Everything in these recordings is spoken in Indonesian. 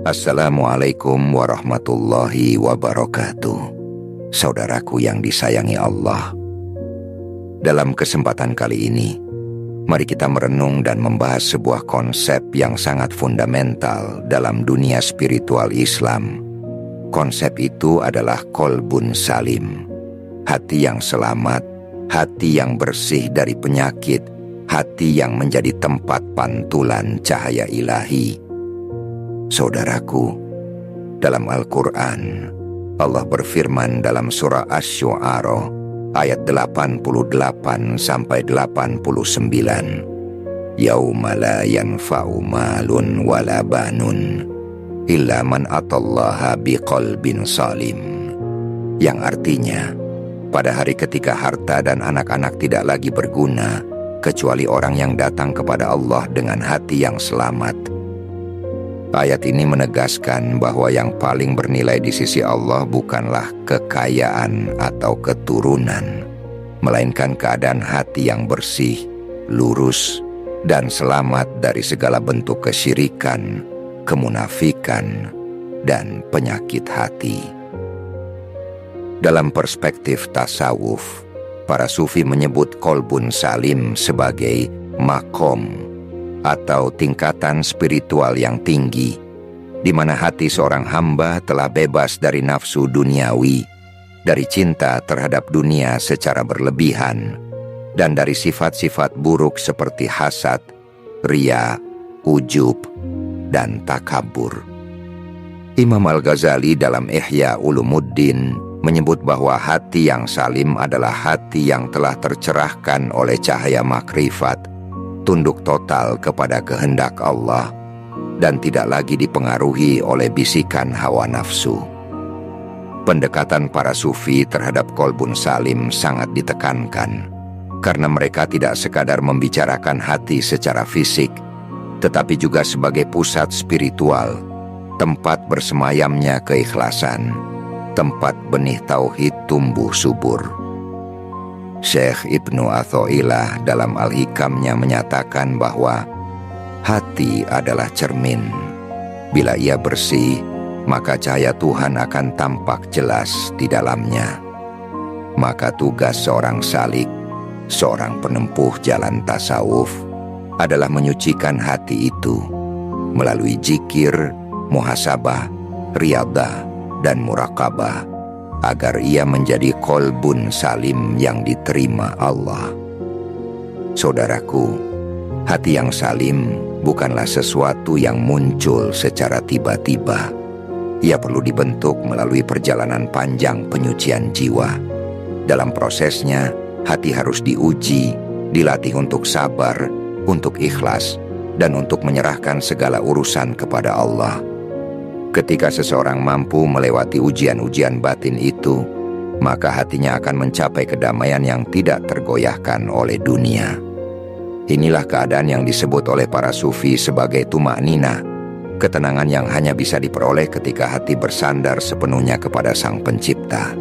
Assalamualaikum warahmatullahi wabarakatuh. Saudaraku yang disayangi Allah, dalam kesempatan kali ini, mari kita merenung dan membahas sebuah konsep yang sangat fundamental dalam dunia spiritual Islam. Konsep itu adalah qalbun salim, hati yang selamat, hati yang bersih dari penyakit, hati yang menjadi tempat pantulan cahaya ilahi. Saudaraku, dalam Al-Quran, Allah berfirman dalam surah Asy-Syu'ara ayat 88-89, Yauma la yanfa'u malun wala banun illa man atallaha biqalbin salim. Yang artinya, pada hari ketika harta dan anak-anak tidak lagi berguna kecuali orang yang datang kepada Allah dengan hati yang selamat. Ayat ini menegaskan bahwa yang paling bernilai di sisi Allah bukanlah kekayaan atau keturunan, melainkan keadaan hati yang bersih, lurus, dan selamat dari segala bentuk kesyirikan, kemunafikan, dan penyakit hati. Dalam perspektif tasawuf, para sufi menyebut qalbun salim sebagai makom atau tingkatan spiritual yang tinggi, di mana hati seorang hamba telah bebas dari nafsu duniawi, dari cinta terhadap dunia secara berlebihan, dan dari sifat-sifat buruk seperti hasad, riya, ujub, dan takabur. Imam Al-Ghazali dalam Ihya Ulumuddin menyebut bahwa hati yang salim adalah hati yang telah tercerahkan oleh cahaya makrifat, tunduk total kepada kehendak Allah, dan tidak lagi dipengaruhi oleh bisikan hawa nafsu. Pendekatan para sufi terhadap qalbun salim sangat ditekankan, karena mereka tidak sekadar membicarakan hati secara fisik, tetapi juga sebagai pusat spiritual, tempat bersemayamnya keikhlasan, tempat benih tauhid tumbuh subur. Syekh Ibnu Athaillah dalam Al-Hikamnya menyatakan bahwa hati adalah cermin. Bila ia bersih, maka cahaya Tuhan akan tampak jelas di dalamnya. Maka tugas seorang salik, seorang penempuh jalan tasawuf, adalah menyucikan hati itu melalui zikir, muhasabah, riyadhah, dan muraqabah, agar ia menjadi qalbun salim yang diterima Allah. Saudaraku, hati yang salim bukanlah sesuatu yang muncul secara tiba-tiba. Ia perlu dibentuk melalui perjalanan panjang penyucian jiwa. Dalam prosesnya, hati harus diuji, dilatih untuk sabar, untuk ikhlas, dan untuk menyerahkan segala urusan kepada Allah. Ketika seseorang mampu melewati ujian-ujian batin itu, maka hatinya akan mencapai kedamaian yang tidak tergoyahkan oleh dunia. Inilah keadaan yang disebut oleh para sufi sebagai tuma'ninah, ketenangan yang hanya bisa diperoleh ketika hati bersandar sepenuhnya kepada Sang Pencipta.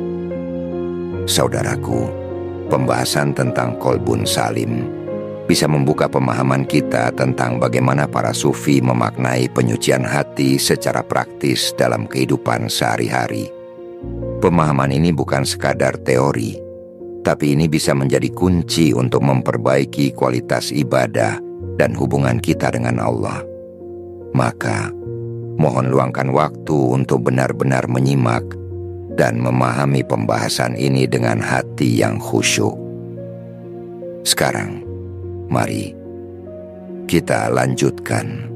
Saudaraku, pembahasan tentang qalbun salim bisa membuka pemahaman kita tentang bagaimana para sufi memaknai penyucian hati secara praktis dalam kehidupan sehari-hari. Pemahaman ini bukan sekadar teori, tapi ini bisa menjadi kunci untuk memperbaiki kualitas ibadah dan hubungan kita dengan Allah. Maka, mohon luangkan waktu untuk benar-benar menyimak dan memahami pembahasan ini dengan hati yang khusyuk. Sekarang, mari kita lanjutkan.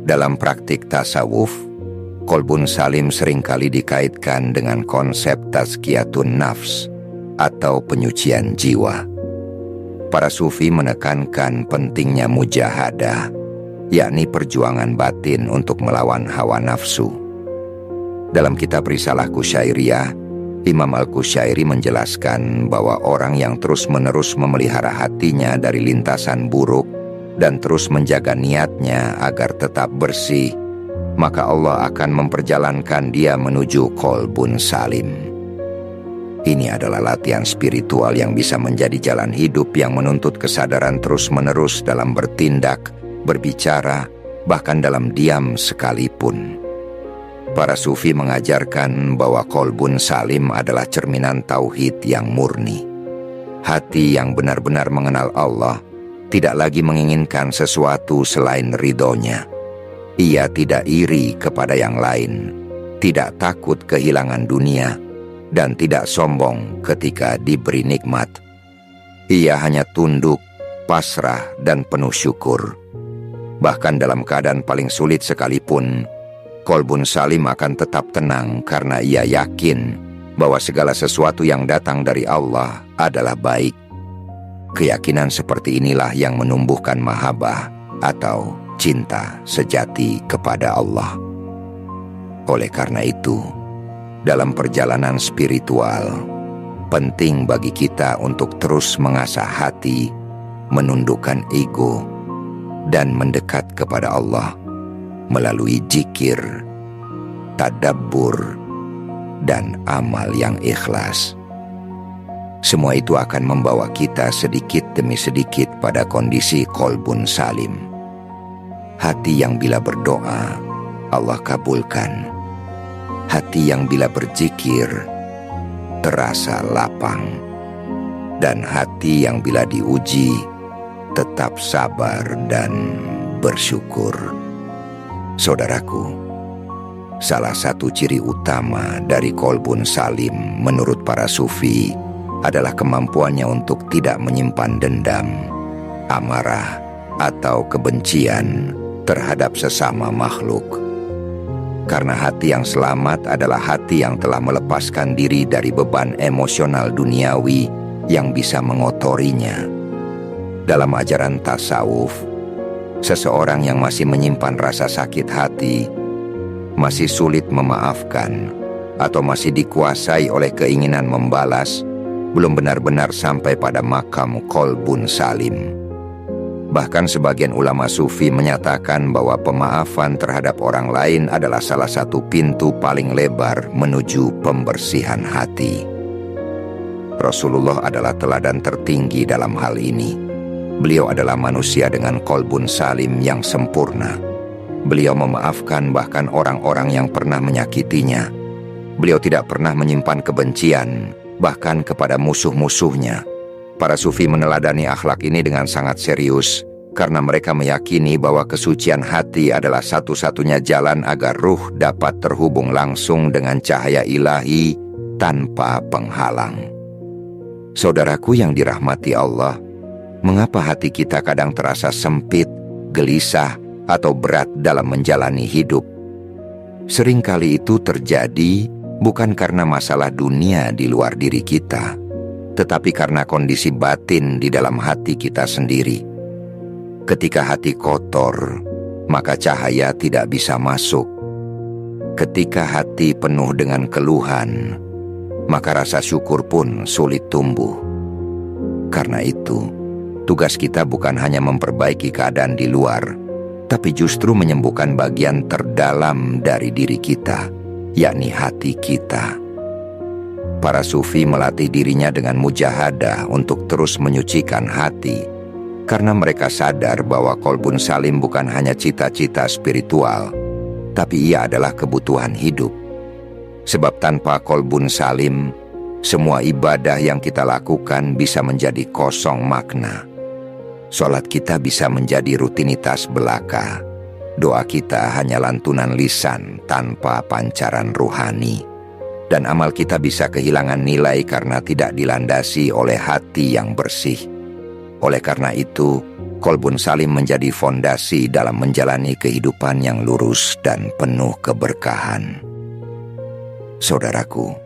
Dalam praktik tasawuf, qalbun salim seringkali dikaitkan dengan konsep tazkiyatun nafs atau penyucian jiwa. Para sufi menekankan pentingnya mujahadah, yakni perjuangan batin untuk melawan hawa nafsu. Dalam kitab Risalah Qusyairiyah, Imam Al-Qushayri menjelaskan bahwa orang yang terus-menerus memelihara hatinya dari lintasan buruk dan terus menjaga niatnya agar tetap bersih, maka Allah akan memperjalankan dia menuju qalbun salim. Ini adalah latihan spiritual yang bisa menjadi jalan hidup yang menuntut kesadaran terus-menerus dalam bertindak, berbicara, bahkan dalam diam sekalipun. Para sufi mengajarkan bahwa kolbun salim adalah cerminan tauhid yang murni. Hati yang benar-benar mengenal Allah tidak lagi menginginkan sesuatu selain ridhonya. Ia tidak iri kepada yang lain, tidak takut kehilangan dunia, dan tidak sombong ketika diberi nikmat. Ia hanya tunduk, pasrah, dan penuh syukur. Bahkan dalam keadaan paling sulit sekalipun, kolbun salim akan tetap tenang karena ia yakin bahwa segala sesuatu yang datang dari Allah adalah baik. Keyakinan seperti inilah yang menumbuhkan mahabbah atau cinta sejati kepada Allah. Oleh karena itu, dalam perjalanan spiritual, penting bagi kita untuk terus mengasah hati, menundukkan ego, dan mendekat kepada Allah melalui zikir, tadabbur, dan amal yang ikhlas. Semua itu akan membawa kita sedikit demi sedikit pada kondisi kolbun salim. Hati yang bila berdoa, Allah kabulkan. Hati yang bila berzikir, terasa lapang. Dan hati yang bila diuji, tetap sabar dan bersyukur. Saudaraku, salah satu ciri utama dari kolbun salim menurut para sufi adalah kemampuannya untuk tidak menyimpan dendam, amarah, atau kebencian terhadap sesama makhluk. Karena hati yang selamat adalah hati yang telah melepaskan diri dari beban emosional duniawi yang bisa mengotorinya. Dalam ajaran tasawuf, seseorang yang masih menyimpan rasa sakit hati, masih sulit memaafkan, atau masih dikuasai oleh keinginan membalas, belum benar-benar sampai pada makam kolbun salim. Bahkan sebagian ulama sufi menyatakan bahwa pemaafan terhadap orang lain adalah salah satu pintu paling lebar menuju pembersihan hati. Rasulullah adalah teladan tertinggi dalam hal ini. Beliau adalah manusia dengan kolbun salim yang sempurna. Beliau memaafkan bahkan orang-orang yang pernah menyakitinya. Beliau tidak pernah menyimpan kebencian, bahkan kepada musuh-musuhnya. Para sufi meneladani akhlak ini dengan sangat serius, karena mereka meyakini bahwa kesucian hati adalah satu-satunya jalan agar ruh dapat terhubung langsung dengan cahaya ilahi tanpa penghalang. Saudaraku yang dirahmati Allah, mengapa hati kita kadang terasa sempit, gelisah, atau berat dalam menjalani hidup? Seringkali itu terjadi bukan karena masalah dunia di luar diri kita, tetapi karena kondisi batin di dalam hati kita sendiri. Ketika hati kotor, maka cahaya tidak bisa masuk. Ketika hati penuh dengan keluhan, maka rasa syukur pun sulit tumbuh. Karena itu, tugas kita bukan hanya memperbaiki keadaan di luar, tapi justru menyembuhkan bagian terdalam dari diri kita, yakni hati kita. Para sufi melatih dirinya dengan mujahadah untuk terus menyucikan hati, karena mereka sadar bahwa kolbun salim bukan hanya cita-cita spiritual, tapi ia adalah kebutuhan hidup. Sebab tanpa kolbun salim, semua ibadah yang kita lakukan bisa menjadi kosong makna. Sholat kita bisa menjadi rutinitas belaka. Doa kita hanya lantunan lisan tanpa pancaran ruhani. Dan amal kita bisa kehilangan nilai karena tidak dilandasi oleh hati yang bersih. Oleh karena itu, kolbun salim menjadi fondasi dalam menjalani kehidupan yang lurus dan penuh keberkahan. Saudaraku,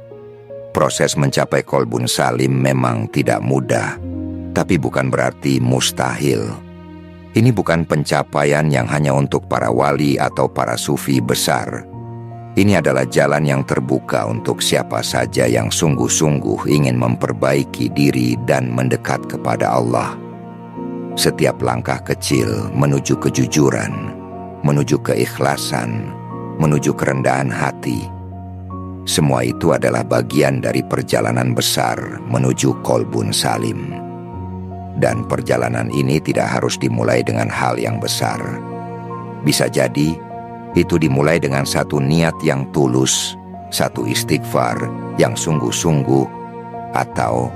proses mencapai kolbun salim memang tidak mudah, tapi bukan berarti mustahil. Ini bukan pencapaian yang hanya untuk para wali atau para sufi besar. Ini adalah jalan yang terbuka untuk siapa saja yang sungguh-sungguh ingin memperbaiki diri dan mendekat kepada Allah. Setiap langkah kecil menuju kejujuran, menuju keikhlasan, menuju kerendahan hati, semua itu adalah bagian dari perjalanan besar menuju kolbun salim. Dan perjalanan ini tidak harus dimulai dengan hal yang besar. Bisa jadi itu dimulai dengan satu niat yang tulus, satu istighfar yang sungguh-sungguh, atau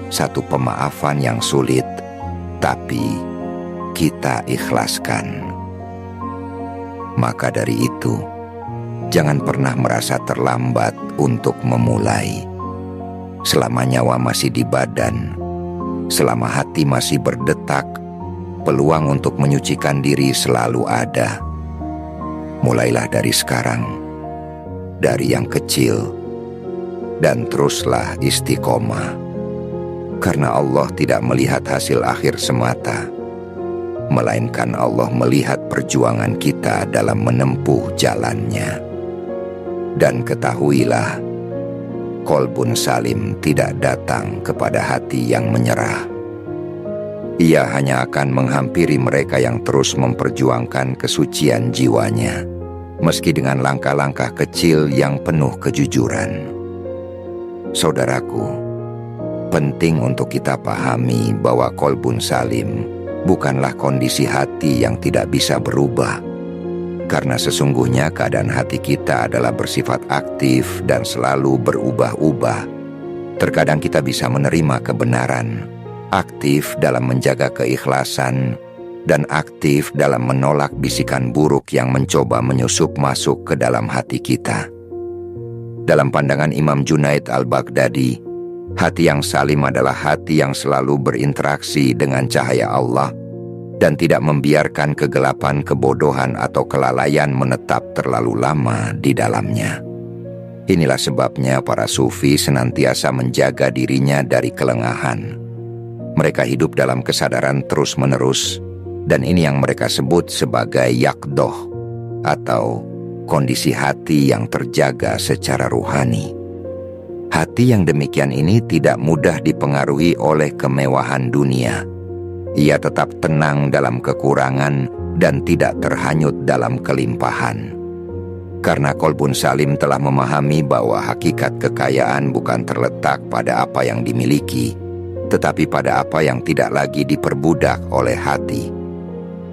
satu pemaafan yang sulit, tapi kita ikhlaskan. Maka dari itu, jangan pernah merasa terlambat untuk memulai. Selama nyawa masih di badan, selama hati masih berdetak, peluang untuk menyucikan diri selalu ada. Mulailah dari sekarang, dari yang kecil, dan teruslah istiqomah. Karena Allah tidak melihat hasil akhir semata, melainkan Allah melihat perjuangan kita dalam menempuh jalannya. Dan ketahuilah, Qalbun Salim tidak datang kepada hati yang menyerah. Ia hanya akan menghampiri mereka yang terus memperjuangkan kesucian jiwanya, meski dengan langkah-langkah kecil yang penuh kejujuran. Saudaraku, penting untuk kita pahami bahwa Qalbun Salim bukanlah kondisi hati yang tidak bisa berubah, karena sesungguhnya keadaan hati kita adalah bersifat aktif dan selalu berubah-ubah. Terkadang kita bisa menerima kebenaran, aktif dalam menjaga keikhlasan, dan aktif dalam menolak bisikan buruk yang mencoba menyusup masuk ke dalam hati kita. Dalam pandangan Imam Junaid al-Baghdadi, hati yang salim adalah hati yang selalu berinteraksi dengan cahaya Allah dan tidak membiarkan kegelapan, kebodohan, atau kelalaian menetap terlalu lama di dalamnya. Inilah sebabnya para sufi senantiasa menjaga dirinya dari kelengahan. Mereka hidup dalam kesadaran terus-menerus, dan ini yang mereka sebut sebagai yaqdoh, atau kondisi hati yang terjaga secara ruhani. Hati yang demikian ini tidak mudah dipengaruhi oleh kemewahan dunia. Ia tetap tenang dalam kekurangan dan tidak terhanyut dalam kelimpahan. Karena Qalbun Salim telah memahami bahwa hakikat kekayaan bukan terletak pada apa yang dimiliki, tetapi pada apa yang tidak lagi diperbudak oleh hati.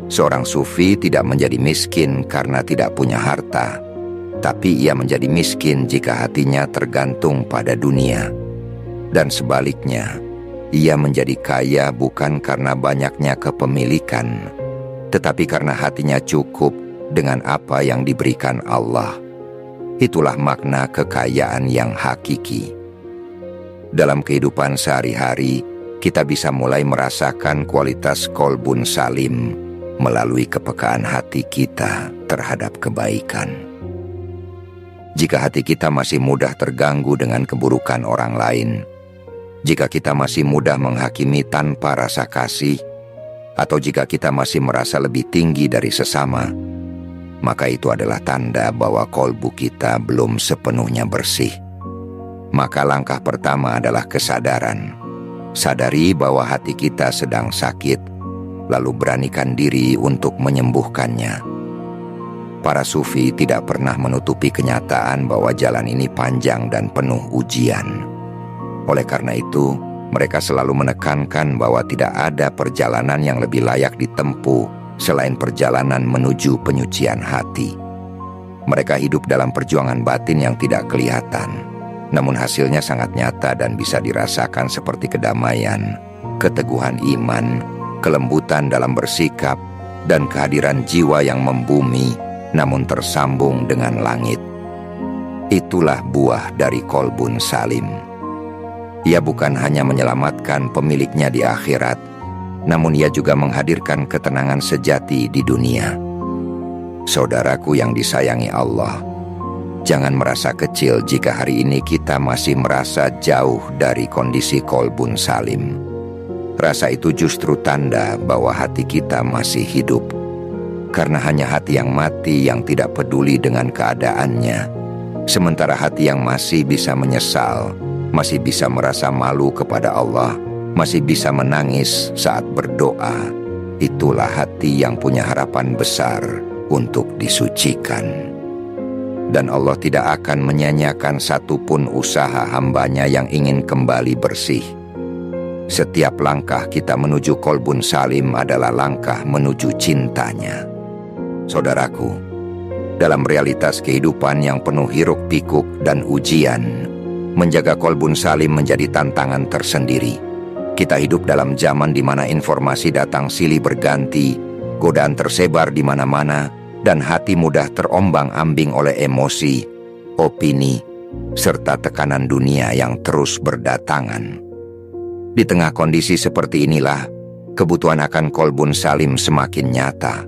Seorang sufi tidak menjadi miskin karena tidak punya harta, tapi ia menjadi miskin jika hatinya tergantung pada dunia. Dan sebaliknya, ia menjadi kaya bukan karena banyaknya kepemilikan, tetapi karena hatinya cukup dengan apa yang diberikan Allah. Itulah makna kekayaan yang hakiki. Dalam kehidupan sehari-hari, kita bisa mulai merasakan kualitas Qalbun Salim melalui kepekaan hati kita terhadap kebaikan. Jika hati kita masih mudah terganggu dengan keburukan orang lain, jika kita masih mudah menghakimi tanpa rasa kasih, atau jika kita masih merasa lebih tinggi dari sesama, maka itu adalah tanda bahwa kolbu kita belum sepenuhnya bersih. Maka langkah pertama adalah kesadaran. Sadari bahwa hati kita sedang sakit, lalu beranikan diri untuk menyembuhkannya. Para sufi tidak pernah menutupi kenyataan bahwa jalan ini panjang dan penuh ujian. Oleh karena itu, mereka selalu menekankan bahwa tidak ada perjalanan yang lebih layak ditempuh selain perjalanan menuju penyucian hati. Mereka hidup dalam perjuangan batin yang tidak kelihatan, namun hasilnya sangat nyata dan bisa dirasakan seperti kedamaian, keteguhan iman, kelembutan dalam bersikap, dan kehadiran jiwa yang membumi namun tersambung dengan langit. Itulah buah dari Qalbun Salim. Ia bukan hanya menyelamatkan pemiliknya di akhirat, namun ia juga menghadirkan ketenangan sejati di dunia. Saudaraku yang disayangi Allah, jangan merasa kecil jika hari ini kita masih merasa jauh dari kondisi Qalbun Salim. Rasa itu justru tanda bahwa hati kita masih hidup. Karena hanya hati yang mati yang tidak peduli dengan keadaannya, sementara hati yang masih bisa menyesal, masih bisa merasa malu kepada Allah, masih bisa menangis saat berdoa, itulah hati yang punya harapan besar untuk disucikan. Dan Allah tidak akan menyanyiakan satupun usaha hambanya yang ingin kembali bersih. Setiap langkah kita menuju Qalbun Salim adalah langkah menuju cintanya. Saudaraku, dalam realitas kehidupan yang penuh hiruk-pikuk dan ujian, menjaga kolbun salim menjadi tantangan tersendiri. Kita hidup dalam zaman di mana informasi datang silih berganti, godaan tersebar di mana-mana, dan hati mudah terombang-ambing oleh emosi, opini, serta tekanan dunia yang terus berdatangan. Di tengah kondisi seperti inilah, kebutuhan akan kolbun salim semakin nyata,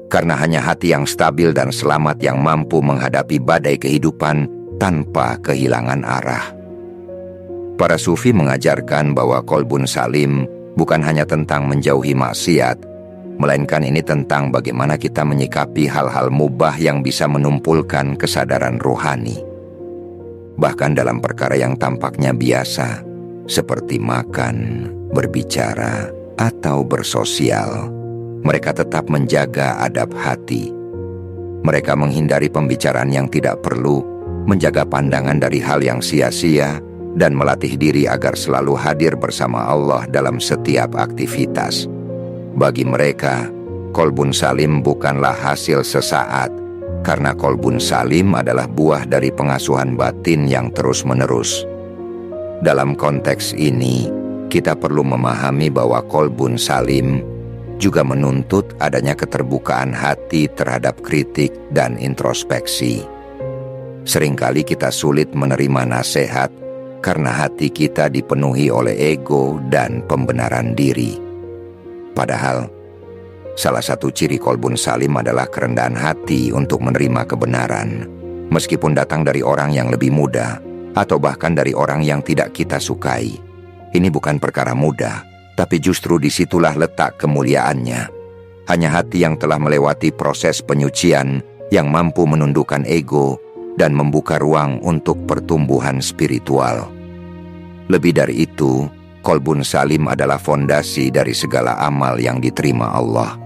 karena hanya hati yang stabil dan selamat yang mampu menghadapi badai kehidupan tanpa kehilangan arah. Para sufi mengajarkan bahwa kolbun salim bukan hanya tentang menjauhi maksiat, melainkan ini tentang bagaimana kita menyikapi hal-hal mubah yang bisa menumpulkan kesadaran rohani. Bahkan dalam perkara yang tampaknya biasa, seperti makan, berbicara, atau bersosial, mereka tetap menjaga adab hati. Mereka menghindari pembicaraan yang tidak perlu, menjaga pandangan dari hal yang sia-sia, dan melatih diri agar selalu hadir bersama Allah dalam setiap aktivitas. Bagi mereka, kolbun salim bukanlah hasil sesaat, karena kolbun salim adalah buah dari pengasuhan batin yang terus-menerus. Dalam konteks ini, kita perlu memahami bahwa kolbun salim juga menuntut adanya keterbukaan hati terhadap kritik dan introspeksi. Seringkali kita sulit menerima nasihat karena hati kita dipenuhi oleh ego dan pembenaran diri. Padahal, salah satu ciri kolbun salim adalah kerendahan hati untuk menerima kebenaran, meskipun datang dari orang yang lebih muda, atau bahkan dari orang yang tidak kita sukai. Ini bukan perkara mudah, tapi justru disitulah letak kemuliaannya. Hanya hati yang telah melewati proses penyucian yang mampu menundukkan ego dan membuka ruang untuk pertumbuhan spiritual. Lebih dari itu, kolbun salim adalah fondasi dari segala amal yang diterima Allah.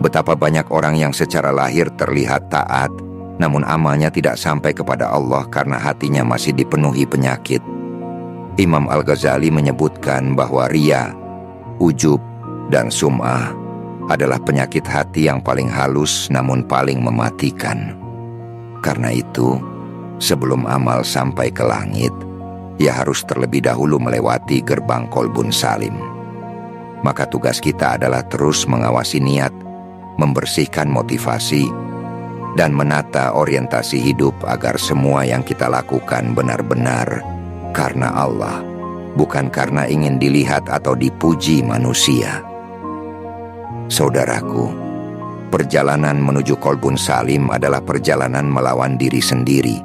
Betapa banyak orang yang secara lahir terlihat taat, namun amalnya tidak sampai kepada Allah karena hatinya masih dipenuhi penyakit. Imam Al-Ghazali menyebutkan bahwa riya, ujub, dan sum'ah adalah penyakit hati yang paling halus namun paling mematikan. Karena itu, sebelum amal sampai ke langit, ia harus terlebih dahulu melewati gerbang kolbun salim. Maka tugas kita adalah terus mengawasi niat, membersihkan motivasi, dan menata orientasi hidup agar semua yang kita lakukan benar-benar karena Allah, bukan karena ingin dilihat atau dipuji manusia. Saudaraku, perjalanan menuju kolbun salim adalah perjalanan melawan diri sendiri,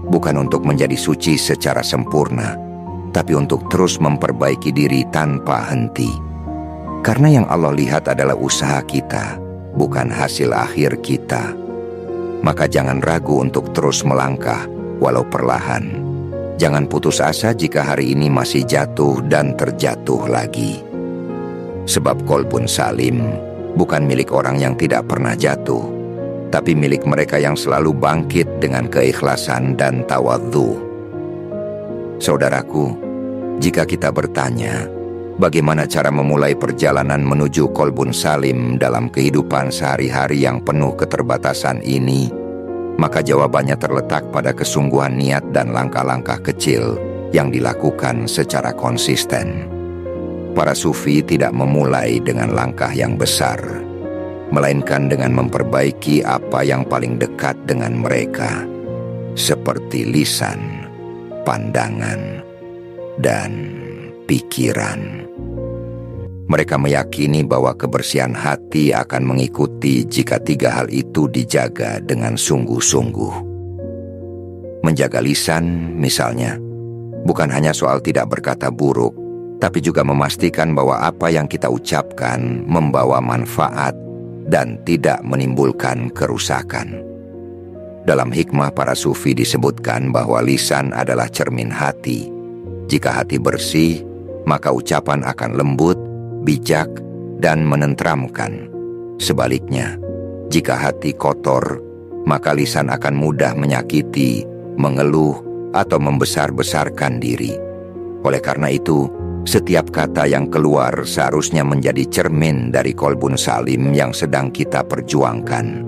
bukan untuk menjadi suci secara sempurna, tapi untuk terus memperbaiki diri tanpa henti. Karena yang Allah lihat adalah usaha kita, bukan hasil akhir kita. Maka jangan ragu untuk terus melangkah, walau perlahan. Jangan putus asa jika hari ini masih jatuh dan terjatuh lagi. Sebab kolbun salim bukan milik orang yang tidak pernah jatuh, tapi milik mereka yang selalu bangkit dengan keikhlasan dan tawadhu. Saudaraku, jika kita bertanya, bagaimana cara memulai perjalanan menuju kolbun salim dalam kehidupan sehari-hari yang penuh keterbatasan ini, maka jawabannya terletak pada kesungguhan niat dan langkah-langkah kecil yang dilakukan secara konsisten. Para sufi tidak memulai dengan langkah yang besar, melainkan dengan memperbaiki apa yang paling dekat dengan mereka, seperti lisan, pandangan, dan pikiran. Mereka meyakini bahwa kebersihan hati akan mengikuti jika 3 hal itu dijaga dengan sungguh-sungguh. Menjaga lisan, misalnya, bukan hanya soal tidak berkata buruk, tapi juga memastikan bahwa apa yang kita ucapkan membawa manfaat dan tidak menimbulkan kerusakan. Dalam hikmah para sufi disebutkan bahwa lisan adalah cermin hati. Jika hati bersih, maka ucapan akan lembut, bijak, dan menenteramkan. Sebaliknya, jika hati kotor, maka lisan akan mudah menyakiti, mengeluh, atau membesar-besarkan diri. Oleh karena itu, setiap kata yang keluar seharusnya menjadi cermin dari kolbun salim yang sedang kita perjuangkan.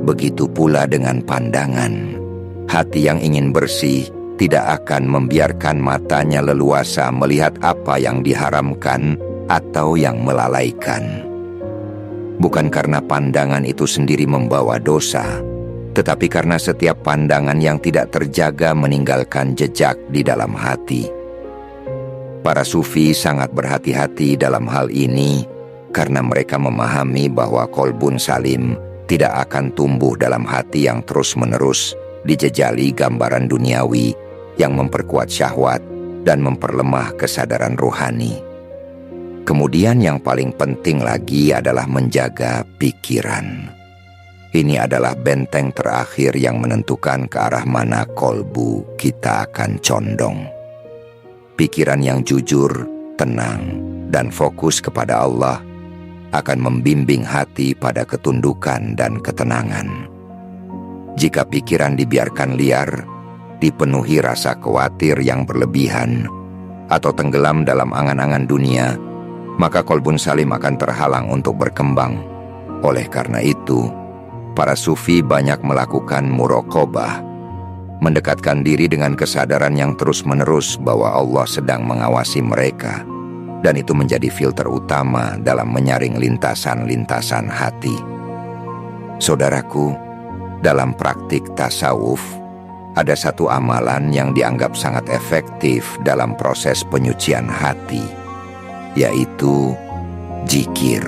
Begitu pula dengan pandangan. Hati yang ingin bersih tidak akan membiarkan matanya leluasa melihat apa yang diharamkan atau yang melalaikan. Bukan karena pandangan itu sendiri membawa dosa, tetapi karena setiap pandangan yang tidak terjaga meninggalkan jejak di dalam hati. Para sufi sangat berhati-hati dalam hal ini karena mereka memahami bahwa kolbun salim tidak akan tumbuh dalam hati yang terus-menerus dijejali gambaran duniawi yang memperkuat syahwat dan memperlemah kesadaran rohani. Kemudian yang paling penting lagi adalah menjaga pikiran. Ini adalah benteng terakhir yang menentukan ke arah mana kolbu kita akan condong. Pikiran yang jujur, tenang, dan fokus kepada Allah akan membimbing hati pada ketundukan dan ketenangan. Jika pikiran dibiarkan liar, dipenuhi rasa khawatir yang berlebihan, atau tenggelam dalam angan-angan dunia, maka kolbun salim akan terhalang untuk berkembang. Oleh karena itu, para sufi banyak melakukan muraqabah, mendekatkan diri dengan kesadaran yang terus-menerus bahwa Allah sedang mengawasi mereka, dan itu menjadi filter utama dalam menyaring lintasan-lintasan hati. Saudaraku, dalam praktik tasawuf, ada satu amalan yang dianggap sangat efektif dalam proses penyucian hati, yaitu zikir.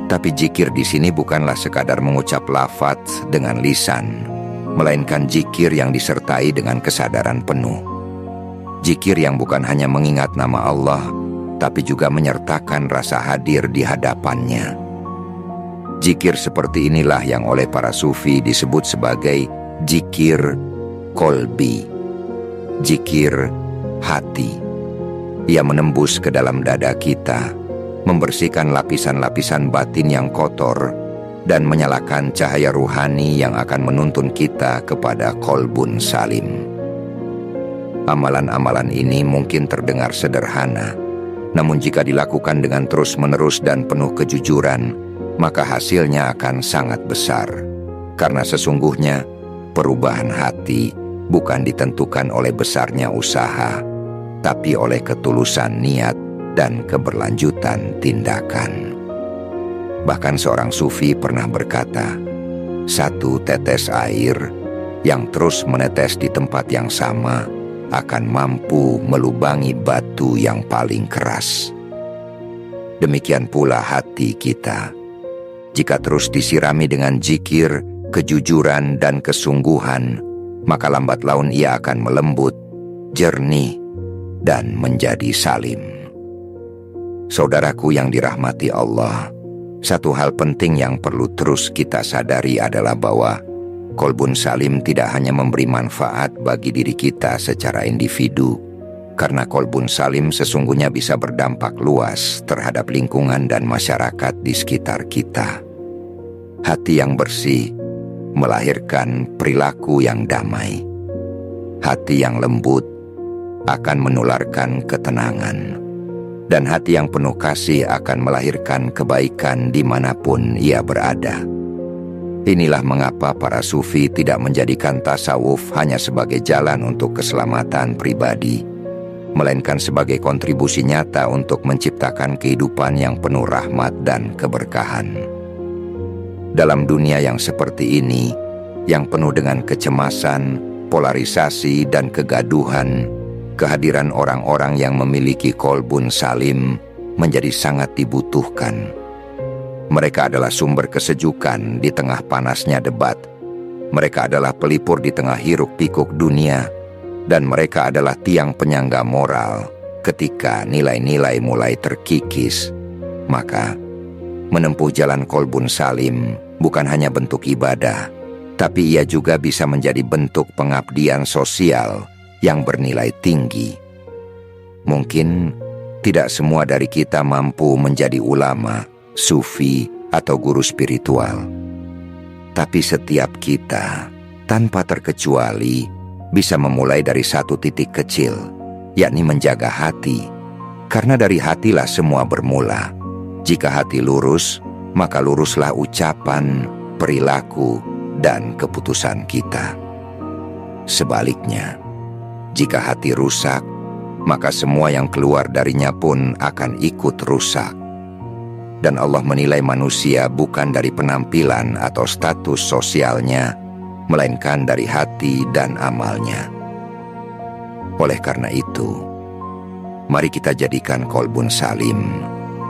Tapi zikir di sini bukanlah sekadar mengucap lafaz dengan lisan, melainkan zikir yang disertai dengan kesadaran penuh. Zikir yang bukan hanya mengingat nama Allah, tapi juga menyertakan rasa hadir di hadapannya. Zikir seperti inilah yang oleh para sufi disebut sebagai zikir kolbi, zikir hati. Ia menembus ke dalam dada kita, membersihkan lapisan-lapisan batin yang kotor, dan menyalakan cahaya ruhani yang akan menuntun kita kepada kolbun salim. Amalan-amalan ini mungkin terdengar sederhana, namun jika dilakukan dengan terus-menerus dan penuh kejujuran, maka hasilnya akan sangat besar. Karena sesungguhnya, perubahan hati bukan ditentukan oleh besarnya usaha, tapi oleh ketulusan niat dan keberlanjutan tindakan. Bahkan seorang sufi pernah berkata, satu tetes air yang terus menetes di tempat yang sama akan mampu melubangi batu yang paling keras. Demikian pula hati kita. Jika terus disirami dengan zikir, kejujuran, dan kesungguhan, maka lambat laun ia akan melembut, jernih, dan menjadi salim. Saudaraku yang dirahmati Allah, satu hal penting yang perlu terus kita sadari adalah bahwa kolbun salim tidak hanya memberi manfaat bagi diri kita secara individu, karena kolbun salim sesungguhnya bisa berdampak luas terhadap lingkungan dan masyarakat di sekitar kita. Hati yang bersih melahirkan perilaku yang damai. Hati yang lembut akan menularkan ketenangan. Dan hati yang penuh kasih akan melahirkan kebaikan dimanapun ia berada. Inilah mengapa para sufi tidak menjadikan tasawuf hanya sebagai jalan untuk keselamatan pribadi, melainkan sebagai kontribusi nyata untuk menciptakan kehidupan yang penuh rahmat dan keberkahan. Dalam dunia yang seperti ini, yang penuh dengan kecemasan, polarisasi, dan kegaduhan, kehadiran orang-orang yang memiliki kolbun salim menjadi sangat dibutuhkan. Mereka adalah sumber kesejukan di tengah panasnya debat. Mereka adalah pelipur di tengah hiruk-pikuk dunia. Dan mereka adalah tiang penyangga moral ketika nilai-nilai mulai terkikis. Maka, menempuh jalan kolbun salim bukan hanya bentuk ibadah, tapi ia juga bisa menjadi bentuk pengabdian sosial yang bernilai tinggi. Mungkin tidak semua dari kita mampu menjadi ulama, sufi, atau guru spiritual. Tapi setiap kita, tanpa terkecuali, bisa memulai dari satu titik kecil, yakni menjaga hati. Karena dari hatilah semua bermula. Jika hati lurus, maka luruslah ucapan, perilaku, dan keputusan kita. Sebaliknya, jika hati rusak, maka semua yang keluar darinya pun akan ikut rusak. Dan Allah menilai manusia bukan dari penampilan atau status sosialnya, melainkan dari hati dan amalnya. Oleh karena itu, mari kita jadikan Qalbun Salim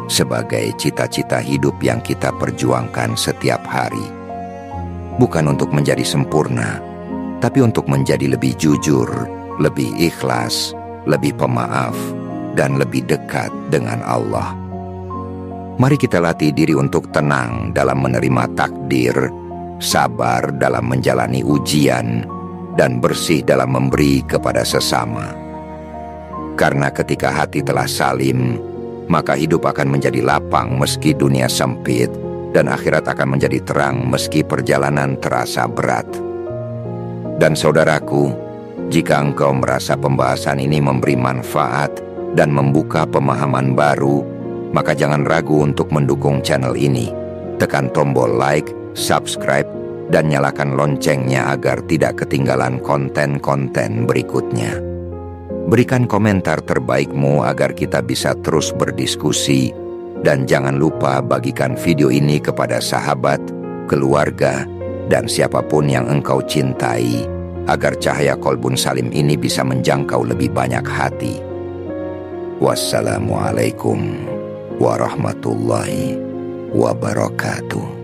sebagai cita-cita hidup yang kita perjuangkan setiap hari. Bukan untuk menjadi sempurna, tapi untuk menjadi lebih jujur, lebih ikhlas, lebih pemaaf, dan lebih dekat dengan Allah. Mari kita latih diri untuk tenang dalam menerima takdir, sabar dalam menjalani ujian, dan bersih dalam memberi kepada sesama. Karena ketika hati telah salim, maka hidup akan menjadi lapang meski dunia sempit, dan akhirat akan menjadi terang meski perjalanan terasa berat. Dan saudaraku, jika engkau merasa pembahasan ini memberi manfaat dan membuka pemahaman baru, maka jangan ragu untuk mendukung channel ini. Tekan tombol like, subscribe, dan nyalakan loncengnya agar tidak ketinggalan konten-konten berikutnya. Berikan komentar terbaikmu agar kita bisa terus berdiskusi, dan jangan lupa bagikan video ini kepada sahabat, keluarga, dan siapapun yang engkau cintai, agar cahaya Qalbun Salim ini bisa menjangkau lebih banyak hati. Wassalamualaikum warahmatullahi wabarakatuh.